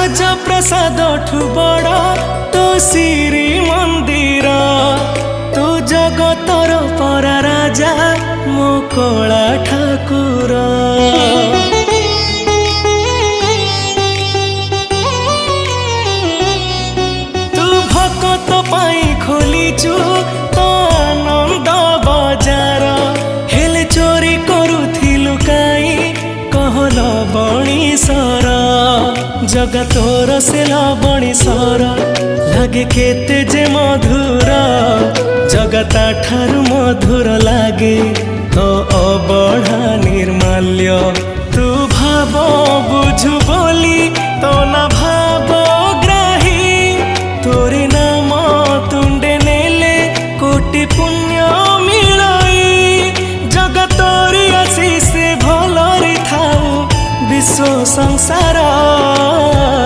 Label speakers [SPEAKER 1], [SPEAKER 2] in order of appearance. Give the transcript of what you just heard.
[SPEAKER 1] ରାଜପ୍ରସାଦ ଠୁ ବଡ଼ ତୋ ଶ୍ରୀ ମନ୍ଦିର। ତୁ ଜଗତର ପରା ରାଜା ମୋ କଳା ଠାକୁର। ତୁ ଭକତ ପାଇଁ ଖୋଲିଛୁ ତ ଆନନ୍ଦ ବଜାର। ହେଲେ ଚୋରି କରୁଥିଲୁ କାଇଁ କହଲ ବଣିସର। जगा तोर से लवणीश्वर लागे केते जे मधुर। जगता ठारु मधुर लागे तो अबढ़ा निर्माल्य। तू भाव बुझु बोली तो ना